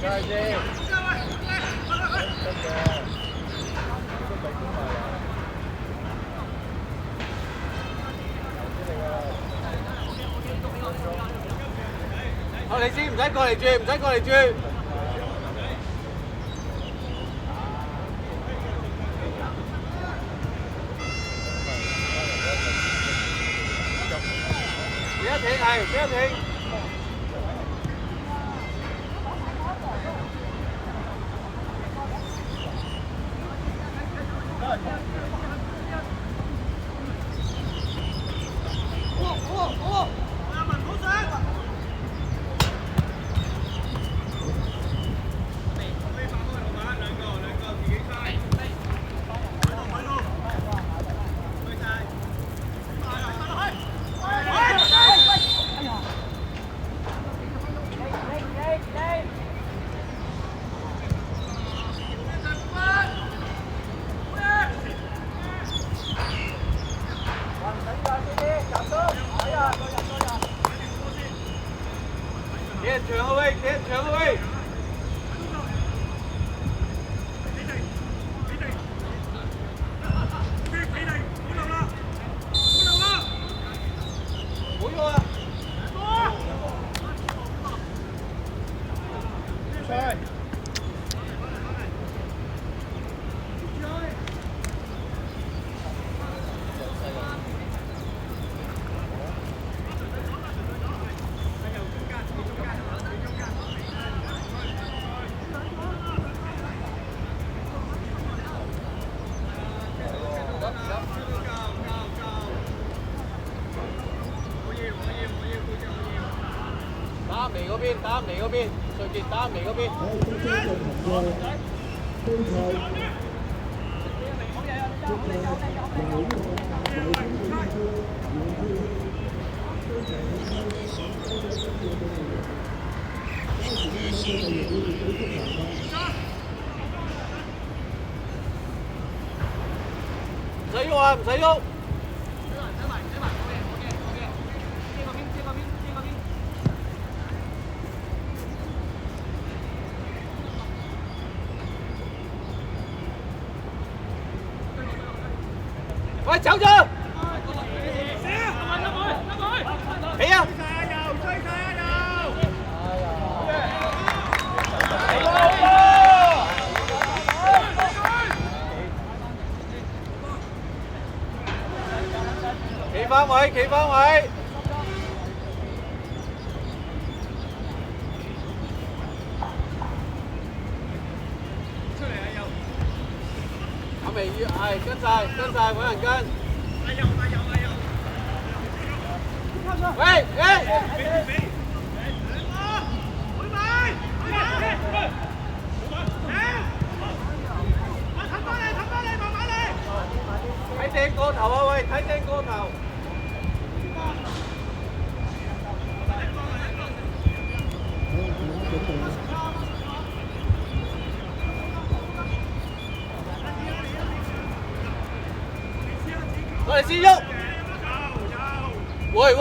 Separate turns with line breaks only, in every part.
晒先，得嘅，都俾錢埋啊！
後你先，唔使過嚟轉，唔使過嚟轉。俾一停係，俾一停。點傳後衛，點傳後衛。唔用啊！
賽。
打眉嗰邊，打眉嗰邊，隨傑打眉嗰邊。唔使喐啊，唔使喐。喂，走咗！起啊！企返位，企返位。阿眉要係跟晒，跟晒，揾人跟。喂，睇正個頭啊！喂，睇正個頭。我哋先喐。喂！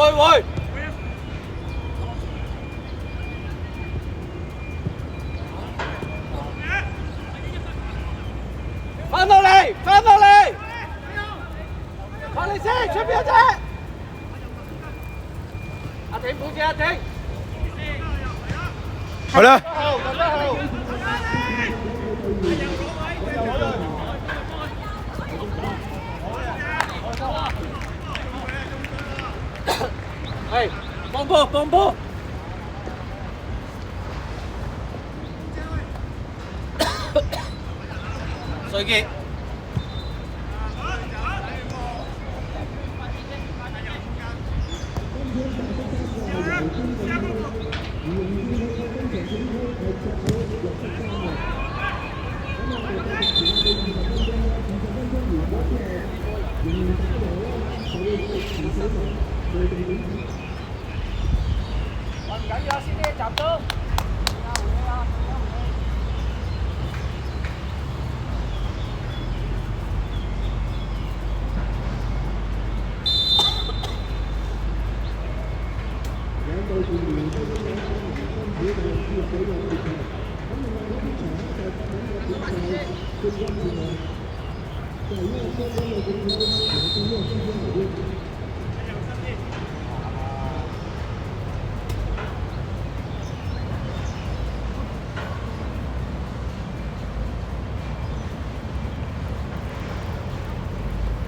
翻到嚟！翻嚟先，出邊隻？阿挺扶住阿挺。
係啦。
係，幫波。隨傑。唔緊要啊，先啲集中。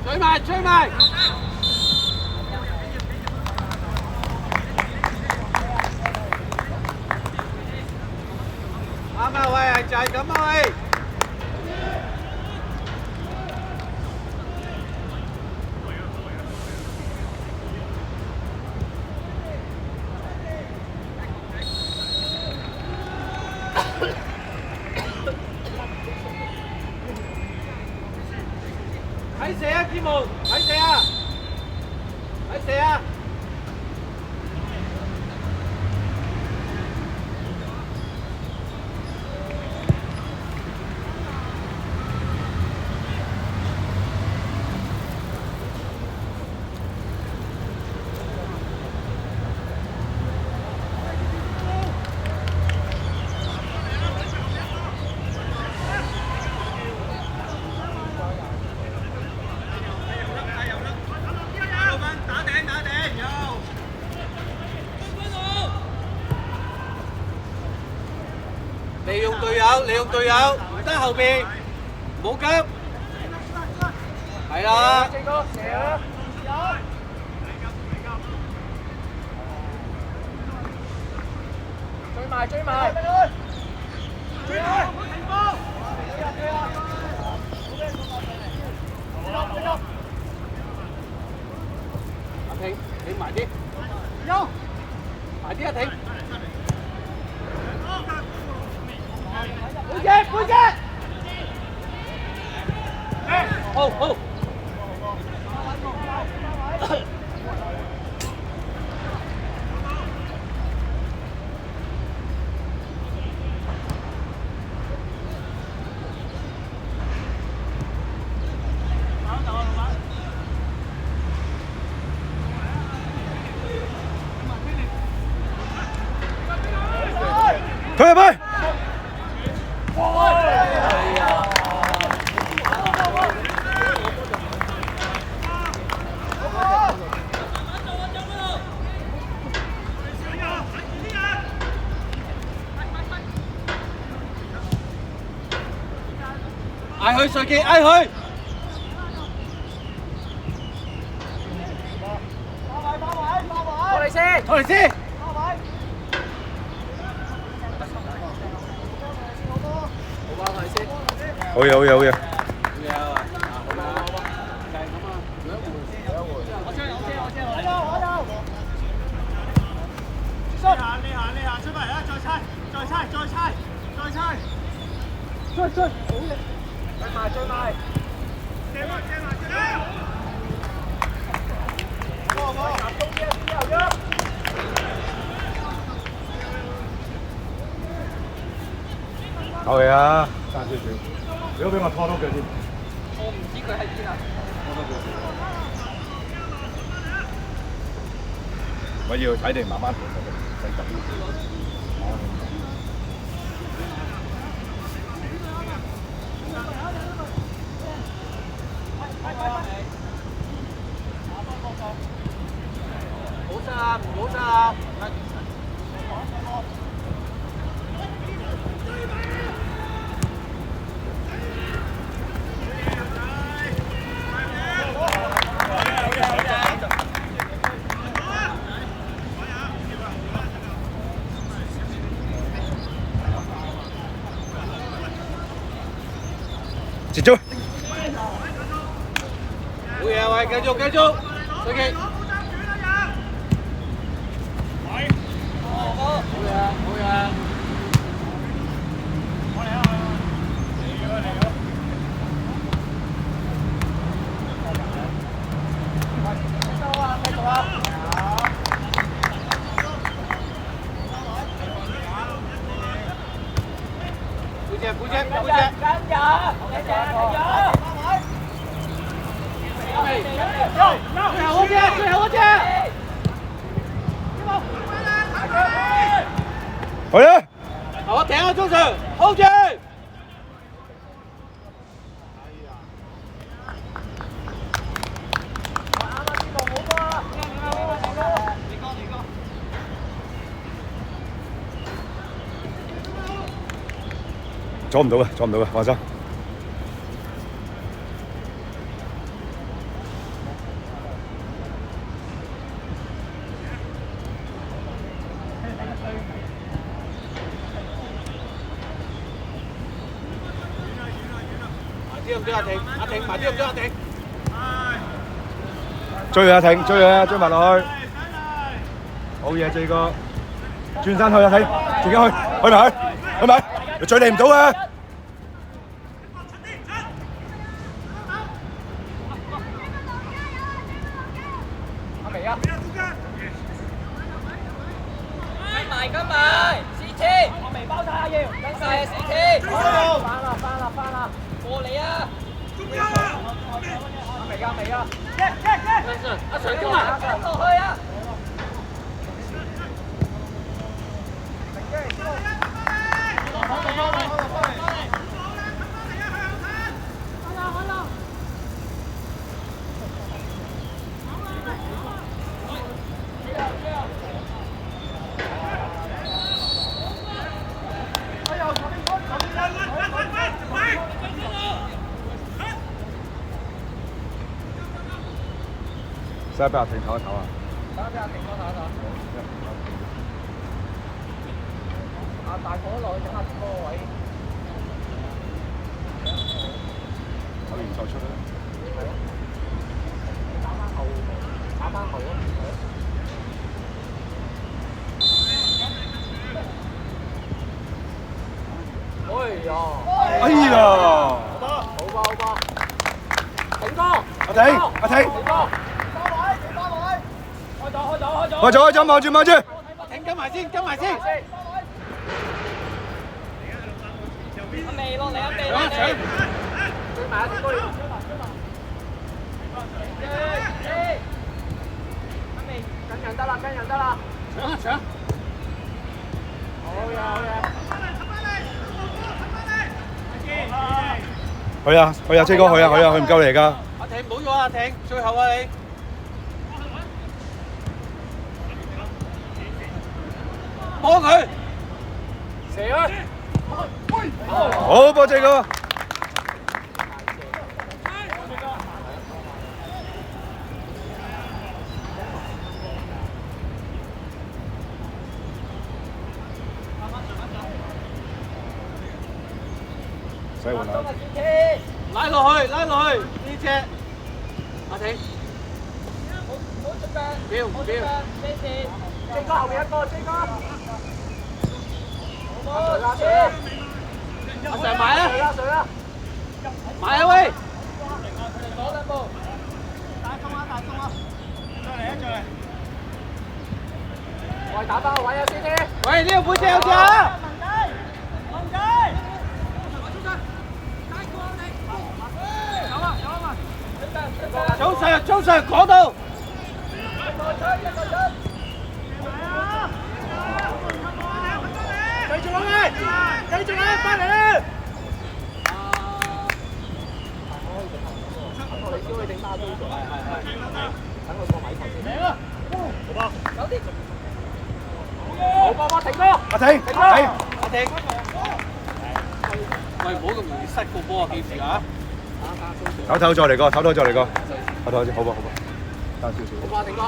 追埋追埋！啱啊喂，就係咁啊喂！睇射啊，志門！睇射啊！睇射啊！利用隊友，利用隊友，唔得後邊，冇急，係啦。正哥，射啦！追埋，追埋，追埋！停波！阿停，停埋啲，休，埋啲啊停！背脊，背脊！好好。
退入去！
嗌佢瑞傑，嗌佢！
過嚟先，
過嚟先！
好嘢，好嘢，好嘢！
你下，出埋啦，再猜，
追，好嘢！追埋！
借埋！
好嘢啊！
爭少少，如果俾我拖多腳添。
我唔知佢喺邊啊！
我要睇定慢慢調使急。
唔好失啊！唔好失啊！
接住！
好嘢喂，繼續，瑞傑！好嘢！背脊！最後嗰隻！
好啦！
我停啊，中場 ，hold 住！
阻唔到嘅，阻唔到嘅，放心。
啲咁多阿婷，阿婷埋啲咁多阿婷。
追阿婷，追啊，追埋落去。好嘢，四哥。轉身去阿婷，自己去，去埋去，去埋，你追你唔到啊！
阿明啊！跟埋，CT，阿明包晒啊要，跟晒啊 CT，翻啦，過嚟啊！阿明啊！阿常中啊，跟落去啊！
使唔使俾阿婷唞一唞啊？
等俾阿婷哥唞一唞。阿大哥落去整下嗰個位。
可以再出啦。
打翻後咯。
哎呀！
好吧，挺哥，
阿婷，開咗，望住，
停跟埋先。
阿未落嚟，阿未落嚟，追埋阿挺哥，阿未跟人得啦，
搶！
好嘢。
去啊，車哥去啊，佢唔夠你㗎。
阿婷唔好咗阿婷，最後啊你。幫佢。
射啊！
好波，車哥。使換啊！
拉落去呢隻。阿婷。叫。
J哥後面一個，J哥。
阿常買啊！
水啦！
買啊喂！
攞兩步。
大鐘啊！再嚟。
我打翻個位啊 ，CT。
喂，呢個背脊有隻啊！
文仔。
早上嗰度。
繼續啦，翻嚟啦！
你燒佢整巴刀做，等佢過米頭先。嚟啦！有啲。好波，停哥！
阿婷。
阿婷。喂，唔好咁容易失個波啊！記住啊！
唞再嚟個，唞再嚟個，好吧，單少少。
好吧，停哥。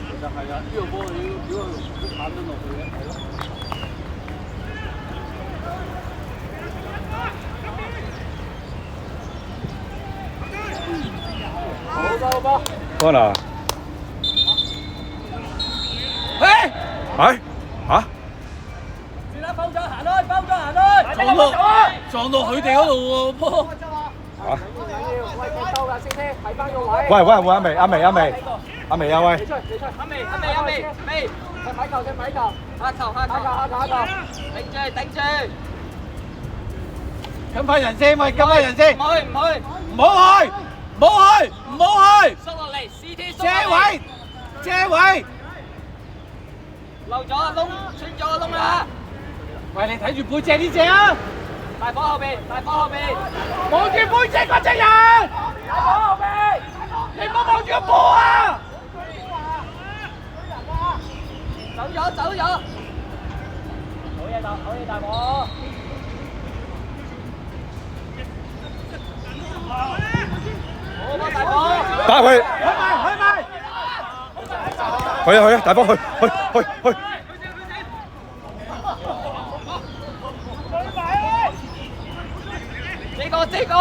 其實係啊，呢個波如果鏟咗落去嘅，係咯。
好波。
安娜。
嘿！
係？嚇？
算啦，包咗行開。
撞到佢哋嗰度喎波。
嚇？
喂，佢兜啦，先聽，睇翻個位。
喂，換阿眉，阿眉啊喂！
你出，阿眉，睇球，下球，頂住。
跟翻人先，喂，跟翻人先。
唔去。
唔好去。
縮落嚟 ，CT 縮。
遮位。
漏咗個窿，穿咗個窿啦。
喂，你睇住背脊呢隻啊！
大火後邊。
望住背脊嗰隻人。
大火後邊。
你唔好望住個波啊！
走咗。大波。好波大波。
打佢。
開埋。
去啊去啊，大波去。
這個，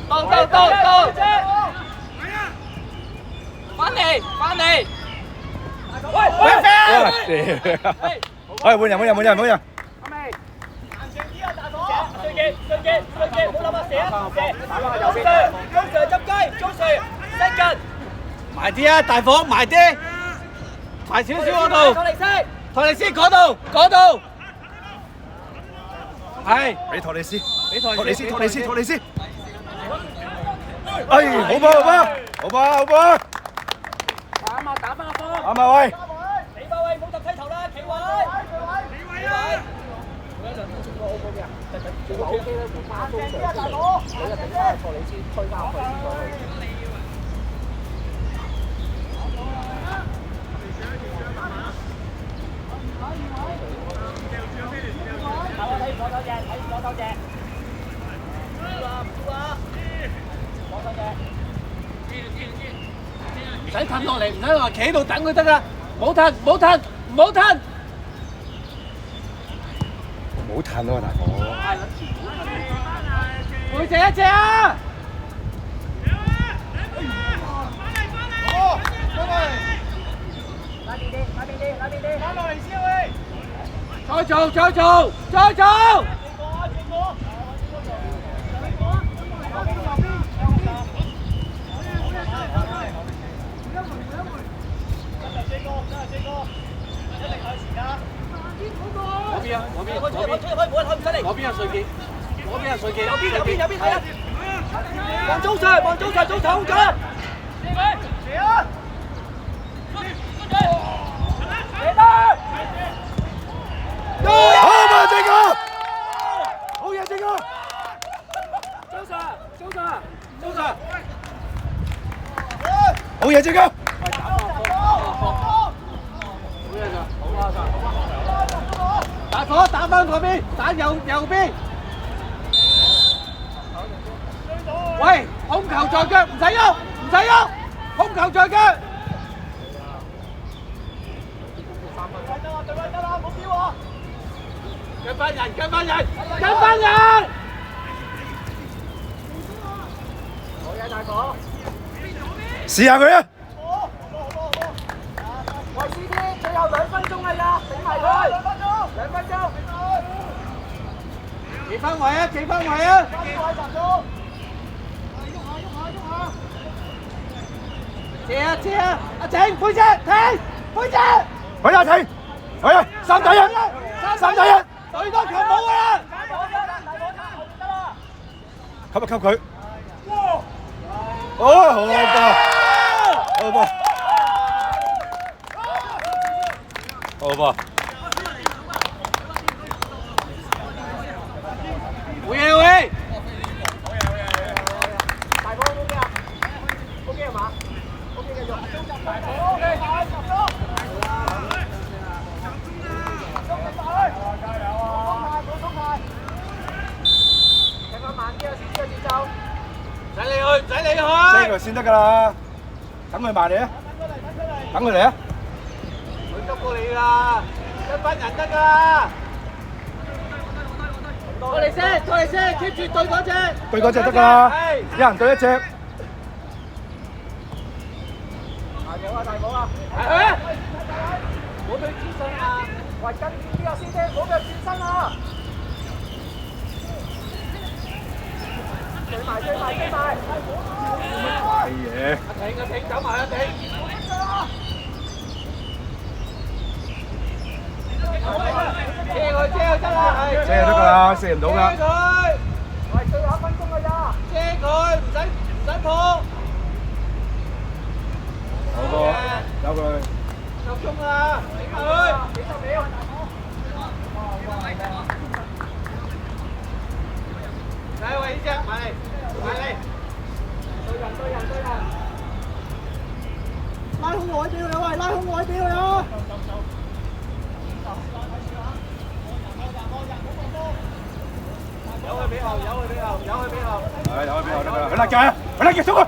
到，翻嚟，
喂，換人。
順傑，唔好諗下射啊！中 Sir 執雞，中 Sir 伸近，
埋啲啊，大火埋啲，埋少少嗰度，托利斯嗰度，係
俾托利斯，
俾托利斯，
哎，好波，
打翻個波，
啱啊喂，
企位，唔好揼雞頭啦，企位。
唔使褪落嚟，唔使話企喺度等佢得啦，唔好褪。
唔好褪咯，大哥。
背脊一隻啊！再做！嗰邊有水記，
有邊睇啊！望中 Sir，早走咗。
好嘛，這個，好嘢，這個。
中 Sir，
好嘢，這個。
大火打翻嗰邊，打右邊。喂，控球在腳，唔使喐，控球在腳。跟翻人。
好嘢，大哥。
試下佢啊！
喂 ，CT， 最後2分鐘啦呀，頂埋佢。2分鐘。
企翻位啊！借啊！阿晴，背脊，停！
去啊，停！去啊，3打1，
對多球冇㗎啦！
吸佢。哦，好波！
冇嘢喂！
大波 OK 啊？OK 係嘛？OK 繼續。OK， 踢翻慢啲啊！少啲節奏。
唔使理佢。
追佢先得㗎啦，等佢埋嚟啊！等佢嚟啊！
佢急過你㗎，跟翻人得㗎啦。拖嚟先 ，keep 住對嗰隻。
對嗰隻得㗎啦，一人對一隻。
大寶啊！唔好對轉身啊！喂，跟住啲啊先聽，唔好腳轉身啊！追埋！
係嘢。
阿挺走埋阿挺。遮佢得啦，係。
遮得㗎啦，射唔到㗎。
遮佢。
喂，最後1分鐘㗎咋？
遮佢，唔使破。
好波，走佢。
夠鐘啦，頂埋佢。
幾十秒。
嚟喂，呢隻埋嚟。
對人。
拉空外表啦喂，拉空外表啦！
有佢俾後，有佢俾後，有佢俾後。
係有佢俾後得㗎啦，佢甩嘅，佢甩嘅，衝佢！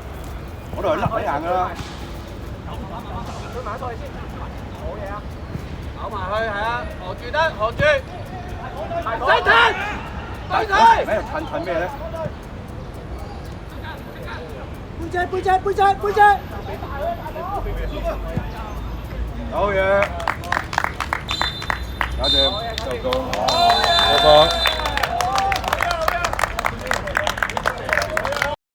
我度係甩你硬㗎啦。
推埋過去先，好嘢啊！跑埋去係啊，何住得，何住。使退，使退。
喺度褪咩咧？
背脊。
好嘢，搞掂，收工。